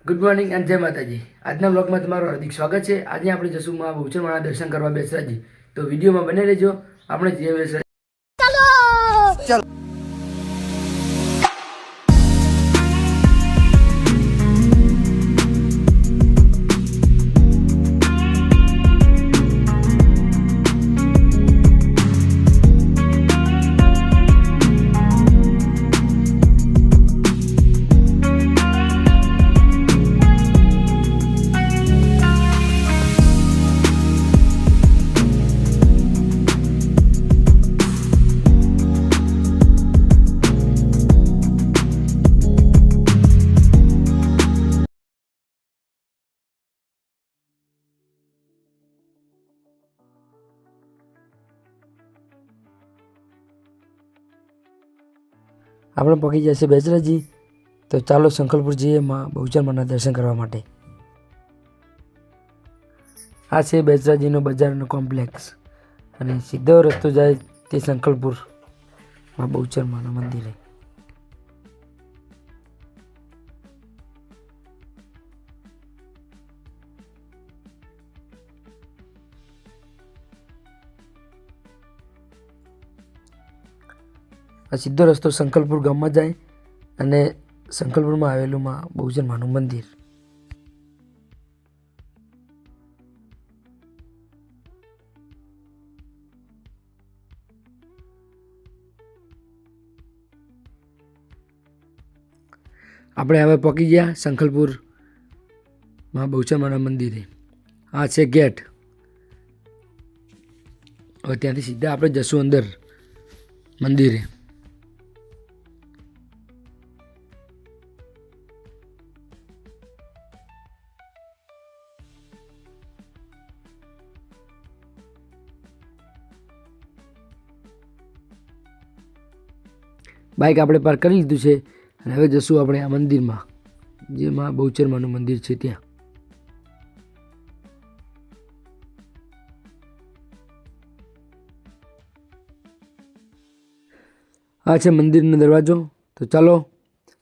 Good morning અને જય માતાજી। આજના બ્લોગમાં તમારું હાર્દિક સ્વાગત છે। આજે આપણે જશું માં બહુચરમાના દર્શન કરવા બેસરાજી, તો વિડીયોમાં બને રહેજો। આપણે જે બેસરાજી આપણે પહોંચી જશે બેસરાજી। તો ચાલો સંકલપુર જઈએ માં બહુચરમાના દર્શન કરવા માટે। આ છે બેસરાજીનો બજારનો કોમ્પ્લેક્સ અને સીધો રસ્તો જાય તે સંકલપુર માં બહુચરમાના મંદિરે। આ સીધો રસ્તો સંકલપુર ગામમાં જાય અને સંકલપુરમાં આવેલું માં બહુચરમાનું મંદિર। આપણે હવે પહોંચી ગયા સંકલપુર માં બહુચરમાના મંદિરે। આ છે ગેટ। હવે ત્યાંથી સીધા આપણે જશું અંદર મંદિરે। બાઇક આપણે પાર્ક કરી લીધું છે અને હવે જશું આપણે આ મંદિરમાં, જેમાં બહુચરમાનું મંદિર છે ત્યાં। આ છે મંદિરનો દરવાજો। તો ચાલો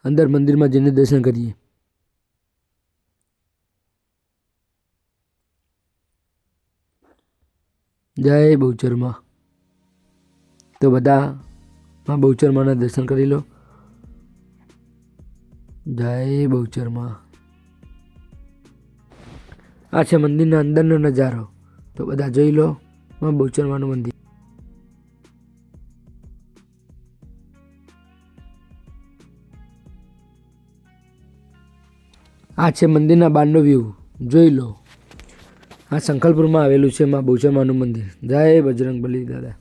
અંદર મંદિરમાં જઈને દર્શન કરીએ। જય બહુચરમા। તો બધા માં બહુચરમાના દર્શન કરી લો। જય બહુચરમા। આ છે મંદિરના અંદરનો નજારો। તો બધા જોઈ લો માં બહુચરમાનું મંદિર। આ છે મંદિરના બહારનો વ્યૂ, જોઈ લો। આ સંકલપુરમાં આવેલું છે માં બહુચરમાનું મંદિર। જય બજરંગબલી દાદા।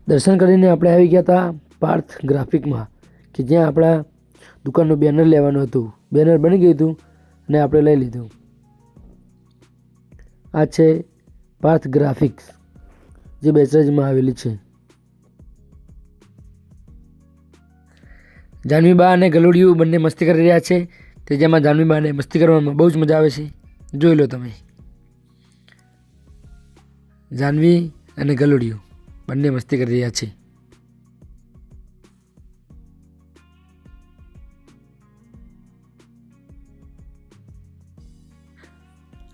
દર્શન કરીને આપણે આવી ગયા હતા પાર્થ ગ્રાફિકમાં, કે જ્યાં આપણા દુકાનનું બેનર લેવાનું હતું। બેનર બની ગયું હતું અને આપણે લઈ લીધું। આ છે પાર્થ ગ્રાફિક્સ, જે બેસરાજીમાં આવેલી છે। જાનવીબા અને ગલુડિયું બંને મસ્તી કરી રહ્યા છે, તે જેમાં જાનવીબાને મસ્તી કરવામાં બહુ જ મજા આવે છે। જોઈ લો તમે, જાનવી અને ગલુડિયું બંને મસ્તી કરી રહ્યા છે।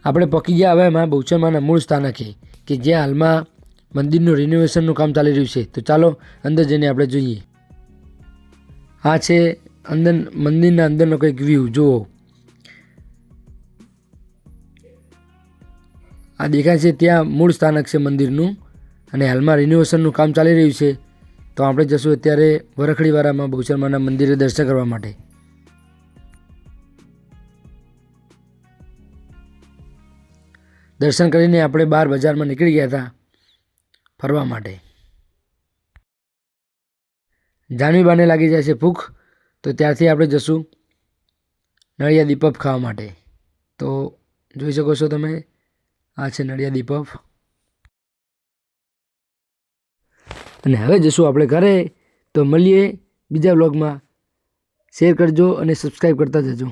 આપણે પહોંચી ગયા હવે માં બહુચરમાના મૂળ સ્થાનકે, કે જ્યાં હાલમાં મંદિરનું રિનોવેશનનું કામ ચાલી રહ્યું છે। તો ચાલો અંદર જઈને આપણે જોઈએ। આ છે અંદર મંદિરના અંદરનો કંઈક વ્યૂ, જુઓ। આ દેખાય છે ત્યાં મૂળ સ્થાનક છે મંદિરનું, અને હાલમાં રિનોવેશનનું કામ ચાલી રહ્યું છે। તો આપણે જશું અત્યારે વરખડીવાળામાં બહુચરમાના મંદિરે દર્શન કરવા માટે। દર્શન કરીને આપણે બહાર બજારમાં નીકળી ગયા હતા ફરવા માટે। જાનવીબાને લાગી જાય છે ભૂખ, તો ત્યારથી આપણે જશું નળિયા દીપપ ખાવા માટે। તો જોઈ શકો છો તમે, આ છે નળિયા દીપપ। અને હવે જશું આપણે ઘરે। તો મળીએ બીજા વ્લોગમાં। શેર કરજો અને સબસ્ક્રાઈબ કરતા જજો।